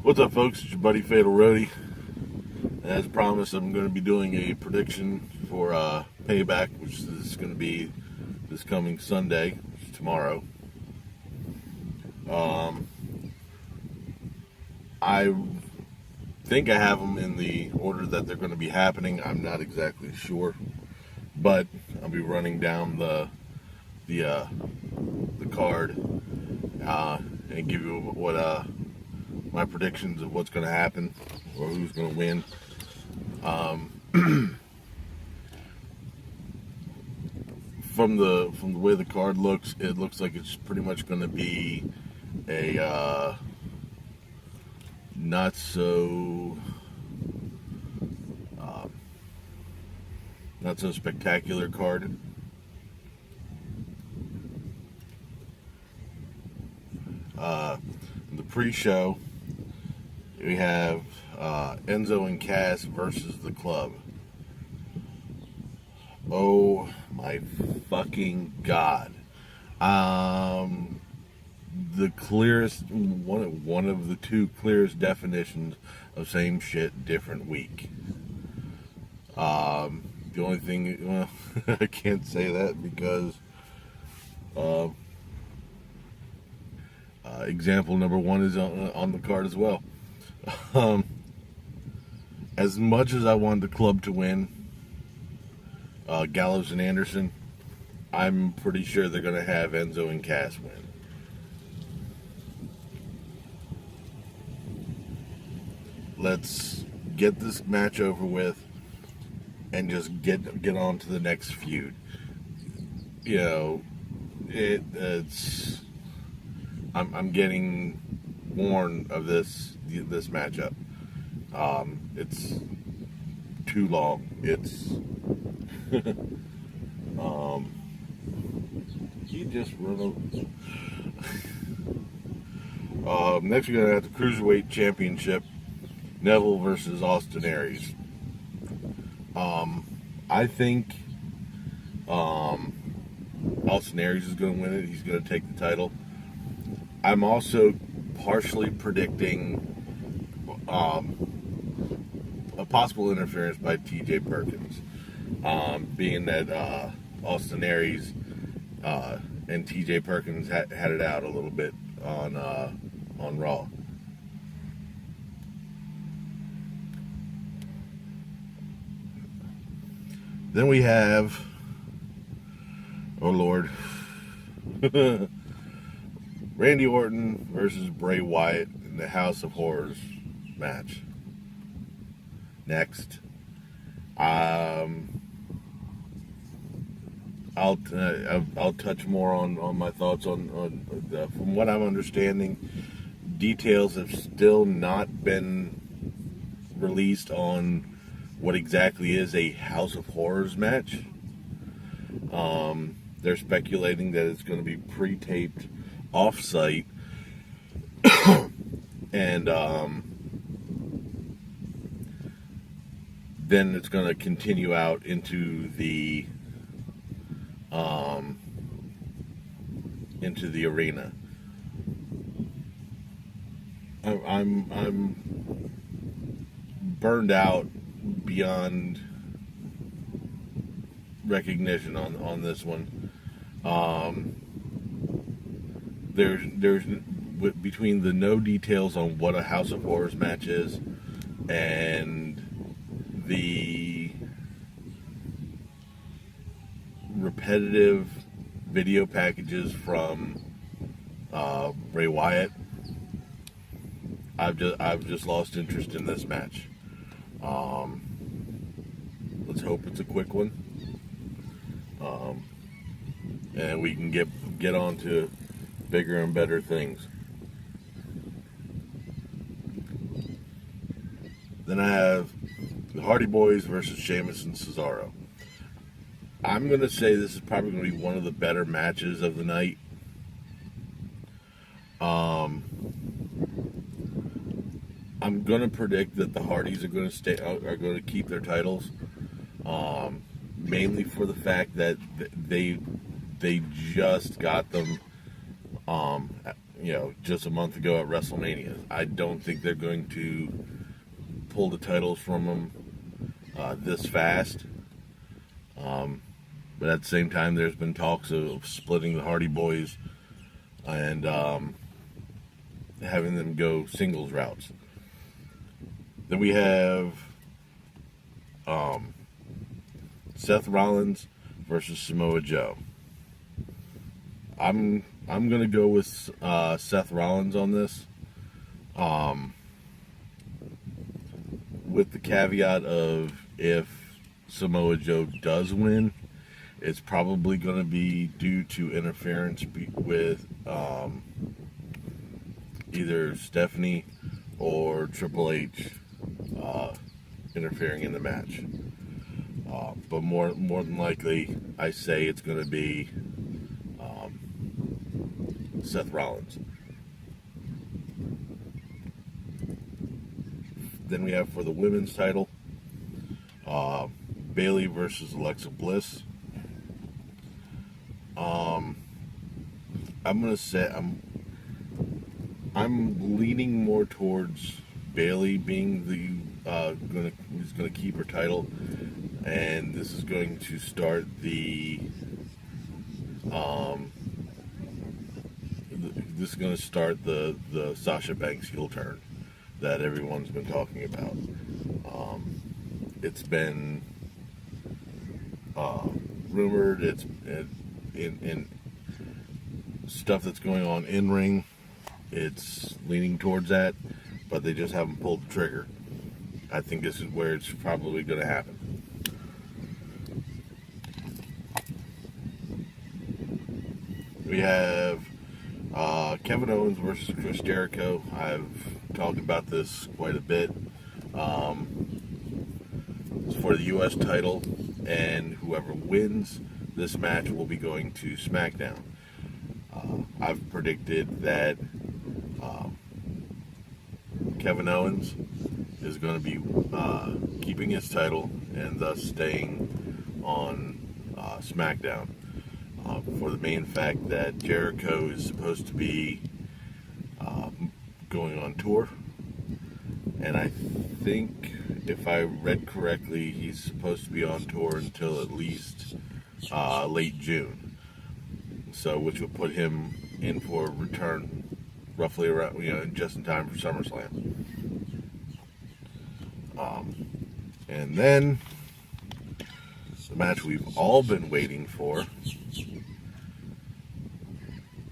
What's up, folks? It's your buddy Fatal Roadie. As promised, I'm going to be doing a prediction for Payback, which is going to be this coming Sunday, which is tomorrow. I think I have them in the order that they're going to be happening. I'm not exactly sure, but I'll be running down the card and give you what my predictions of what's going to happen or who's going to win. From the way the card looks, it looks like it's pretty much going to be a not so spectacular card. The pre-show, we have Enzo and Cass versus the Club. Oh my fucking god! The clearest one of the two clearest definitions of same shit, different week. The only thing, well, I can't say that because example number one is on the card as well. As much as I want the Club to win, Gallows and Anderson, I'm pretty sure they're going to have Enzo and Cass win. Let's get this match over with and just get on to the next feud. You know, it's I'm getting worn of this matchup. It's too long. It's he just run over. Next we're gonna have the Cruiserweight Championship. Neville versus Austin Aries. I think Austin Aries is going to win it. He's going to take the title. I'm also partially predicting a possible interference by T.J. Perkins, being that Austin Aries and T.J. Perkins had it out a little bit on Raw. Then we have, oh Lord, Randy Orton versus Bray Wyatt in the House of Horrors match. Next, I'll touch more on my thoughts on from what I'm understanding. Details have still not been released on what exactly is a House of Horrors match. They're speculating that it's going to be pre-taped off-site, and then it's going to continue out into the arena. I'm burned out beyond recognition on this one. There's between the no details on what a House of Horrors match is and the repetitive video packages from Bray Wyatt, I've just lost interest in this match. Let's hope it's a quick one, and we can get on to bigger and better things. Then I have the Hardy Boys versus Sheamus and Cesaro. I'm going to say this is probably going to be one of the better matches of the night. I'm going to predict that the Hardys are going to keep their titles, mainly for the fact that they just got them just a month ago at WrestleMania. I don't think they're going to pull the titles from them this fast. But at the same time, there's been talks of splitting the Hardy Boys and having them go singles routes. Then we have Seth Rollins versus Samoa Joe. I'm gonna go with Seth Rollins on this, with the caveat of if Samoa Joe does win, it's probably going to be due to interference with either Stephanie or Triple H interfering in the match. But more than likely, I say it's going to be Seth Rollins. Then we have for the women's title, Bayley versus Alexa Bliss. I'm gonna say I'm leaning more towards Bayley being who's gonna keep her title, and this is going to start the Sasha Banks heel turn that everyone's been talking about. It's been rumored. It's in stuff that's going on in ring. It's leaning towards that, but they just haven't pulled the trigger. I think this is where it's probably going to happen. We have Kevin Owens versus Chris Jericho. I've talked about this quite a bit. It's for the U.S. title, and whoever wins this match will be going to SmackDown. I've predicted that Kevin Owens is going to be keeping his title and thus staying on SmackDown, for the main fact that Jericho is supposed to be going on tour, and I think, if I read correctly, he's supposed to be on tour until at least late June, so which would put him in for a return roughly around, just in time for SummerSlam. And then the match we've all been waiting for,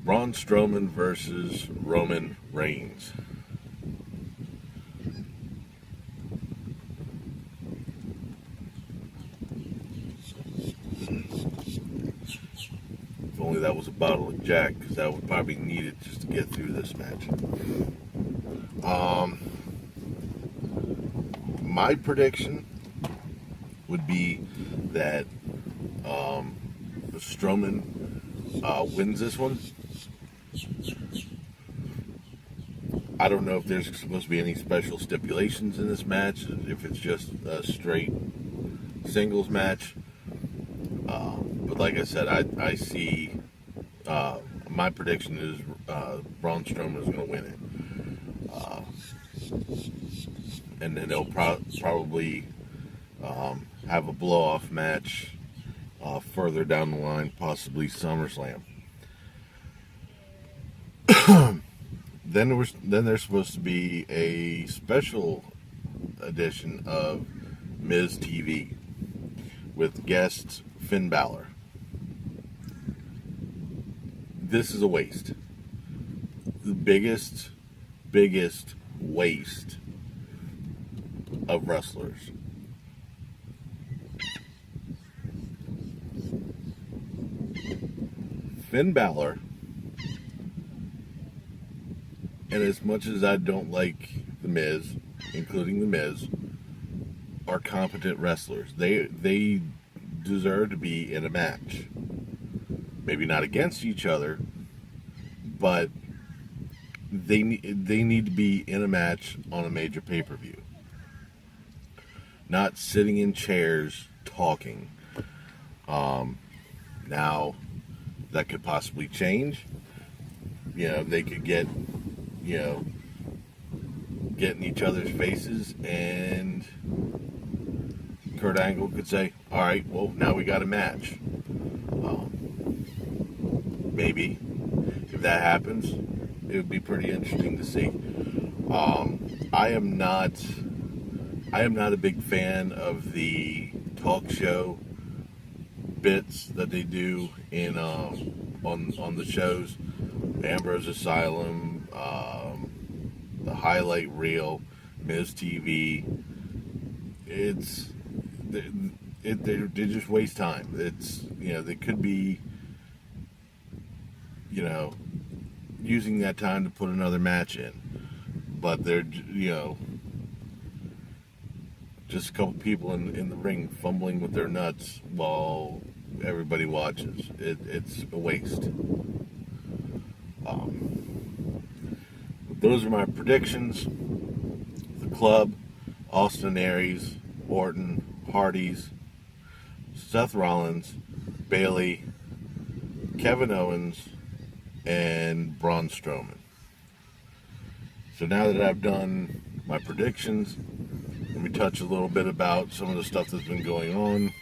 Braun Strowman versus Roman Reigns. If only that was a bottle of Jack, because that would probably be needed just to get through this match. My prediction would be that Strowman wins this one. I don't know if there's supposed to be any special stipulations in this match, if it's just a straight singles match. But like I said, I see, my prediction is Braun Strowman is going to win it. And then they'll probably have a blow-off match further down the line, possibly SummerSlam. Then there's supposed to be a special edition of Miz TV with guest Finn Balor. This is a waste. The biggest waste of wrestlers. Finn Balor, and as much as I don't like The Miz, including The Miz, are competent wrestlers. They deserve to be in a match. Maybe not against each other, but they need to be in a match on a major pay-per-view. Not sitting in chairs talking. Now, that could possibly change, they could get in each other's faces, and Kurt Angle could say, all right, well, now we got a match. Maybe if that happens, it would be pretty interesting to see. I am not a big fan of the talk show bits that they do in on the shows. Ambrose Asylum, the highlight reel, Miz TV. They just waste time. They could be using that time to put another match in, but they're just a couple people in the ring fumbling with their nuts while everybody watches. It's a waste. Those are my predictions. The Club, Austin Aries, Orton, Hardy's, Seth Rollins, Bayley, Kevin Owens, and Braun Strowman. So now that I've done my predictions, let me touch a little bit about some of the stuff that's been going on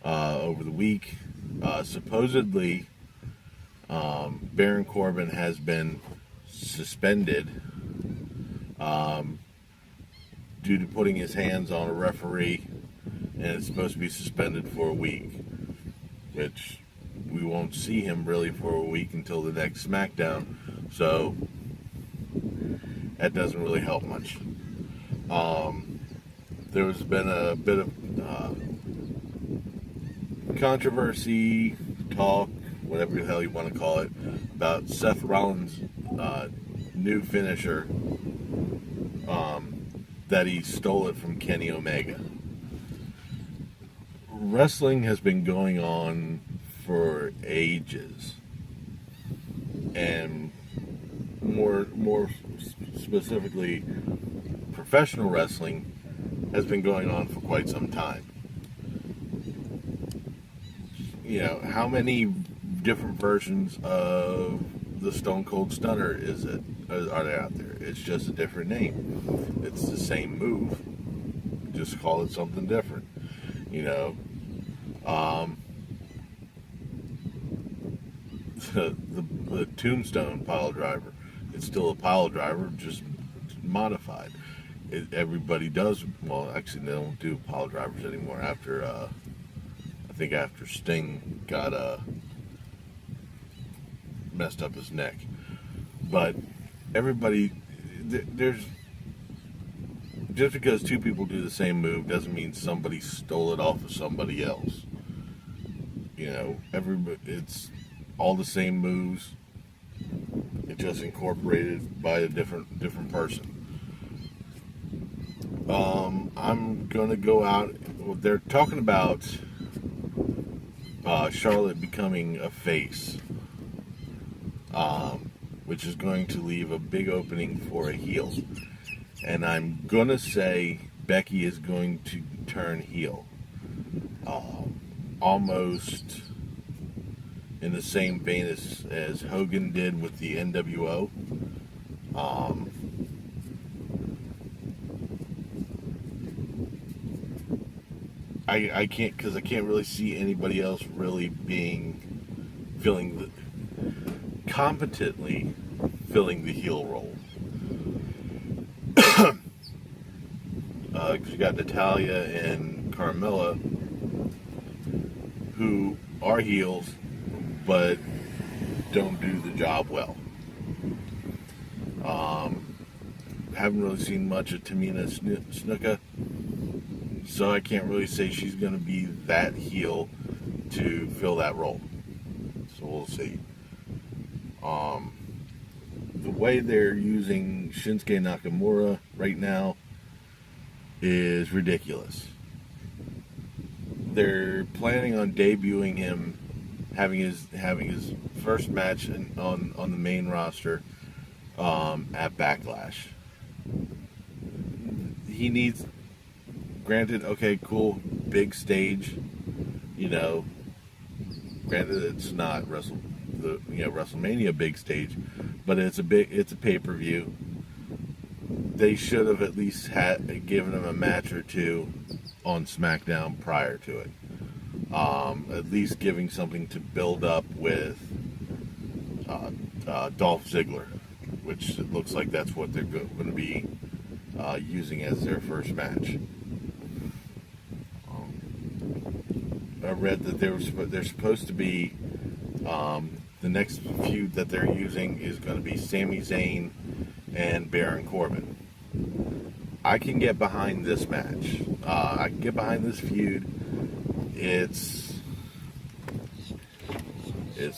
over the week. Supposedly, Baron Corbin has been suspended due to putting his hands on a referee, and it's supposed to be suspended for a week, which we won't see him really for a week until the next SmackDown, so that doesn't really help much. There's been a bit of controversy, talk, whatever the hell you want to call it, about Seth Rollins' new finisher, that he stole it from Kenny Omega. Wrestling has been going on for ages, and more specifically, professional wrestling has been going on for quite some time. How many different versions of the Stone Cold Stunner are there out there? It's just a different name. It's the same move, just call it something different. The Tombstone pile driver, it's still a pile driver, just modified. Everybody does, well, actually they don't do pile drivers anymore after I think after Sting got messed up his neck. But everybody, there's, just because two people do the same move doesn't mean somebody stole it off of somebody else. It's all the same moves. It's just incorporated by a different person. I'm gonna go out. They're talking about Charlotte becoming a face, which is going to leave a big opening for a heel. And I'm gonna say Becky is going to turn heel, almost in the same vein as Hogan did with the NWO. I can't really see anybody else really competently filling the heel role. Because you got Natalya and Carmella, who are heels but don't do the job well. Haven't really seen much of Tamina Snuka, so I can't really say she's going to be that heel to fill that role. So we'll see. The way they're using Shinsuke Nakamura right now is ridiculous. They're planning on debuting him, having his first match on the main roster at Backlash. He needs, granted, okay, cool, big stage, granted it's not WrestleMania big stage, but it's a pay-per-view. They should have at least given him a match or two on SmackDown prior to it. At least giving something to build up with Dolph Ziggler, which it looks like that's what they're going to be using as their first match. I read that they're supposed to be the next feud that they're using is going to be Sami Zayn and Baron Corbin. I can get behind this match. I can get behind this feud. It's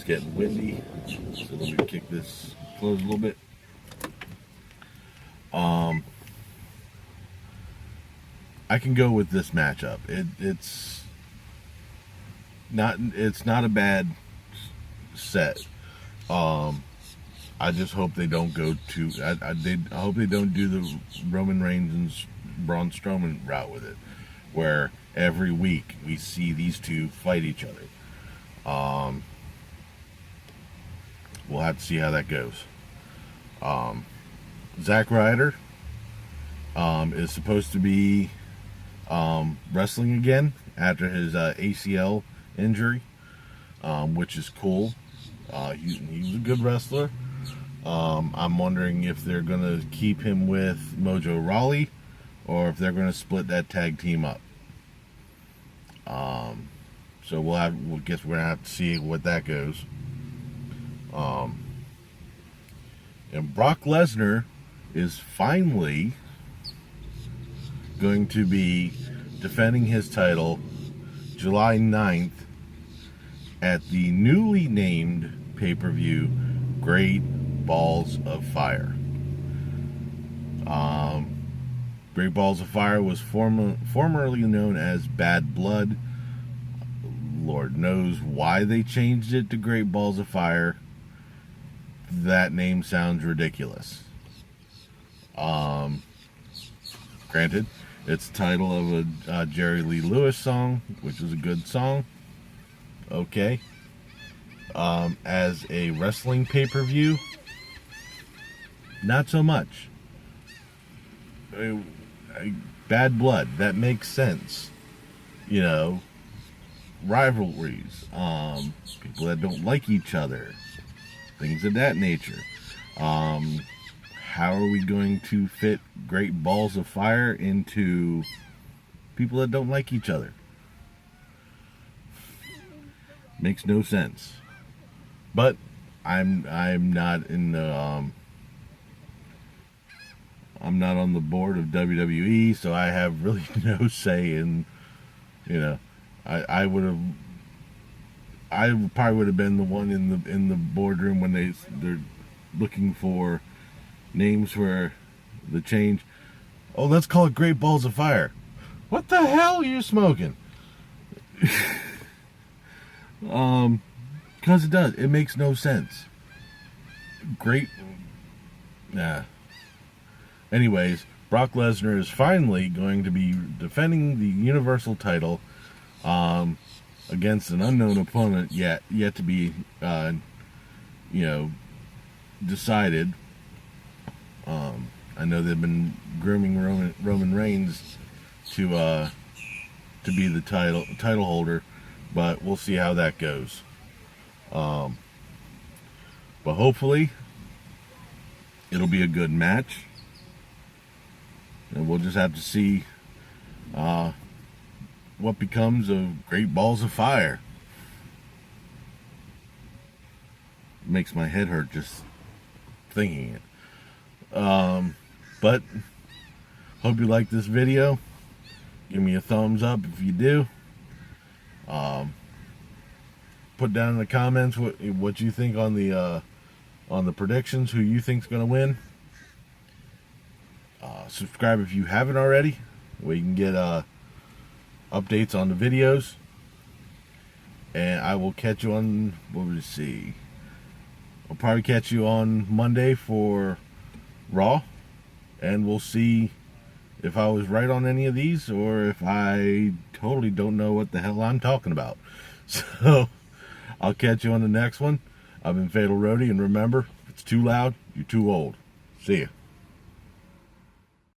getting windy, so let me kick this close a little bit. I can go with this matchup. It's not a bad set. I just hope they don't go to. I hope they don't do the Roman Reigns and Braun Strowman route with it, where every week we see these two fight each other. We'll have to see how that goes. Zack Ryder is supposed to be wrestling again after his ACL injury, which is cool. He was a good wrestler. I'm wondering if they're going to keep him with Mojo Rawley or if they're going to split that tag team up. So we'll guess we're going to have to see what that goes. And Brock Lesnar is finally going to be defending his title July 9th at the newly named pay-per-view Great Balls of Fire. Great Balls of Fire was formerly known as Bad Blood. Lord knows why they changed it to Great Balls of Fire. That name sounds ridiculous. Granted, it's the title of a Jerry Lee Lewis song, which was a good song. Okay. As a wrestling pay-per-view, not so much. Bad Blood, that makes sense. You know, rivalries, people that don't like each other, things of that nature. How are we going to fit Great Balls of Fire into people that don't like each other? Makes no sense. But I'm not in the I'm not on the board of WWE, so I have really no say in, you know, I probably would have been the one in the boardroom when they're looking for names for the change. Oh, let's call it Great Balls of Fire. What the hell are you smoking? Because it makes no sense. Anyways, Brock Lesnar is finally going to be defending the Universal title against an unknown opponent yet to be decided. I know they've been grooming Roman Reigns to be the title holder, but we'll see how that goes. But hopefully it'll be a good match, and we'll just have to see what becomes of Great Balls of Fire. It makes my head hurt just thinking it. But hope you like this video. Give me a thumbs up if you do. Put down in the comments what you think on the predictions, who you think's going to win. Subscribe if you haven't already, where you can get updates on the videos. And I will catch you on, I'll probably catch you on Monday for Raw, and we'll see if I was right on any of these or if I totally don't know what the hell I'm talking about. So I'll catch you on the next one. I've been Fatal Roadie, and remember, it's too loud, you're too old. See ya.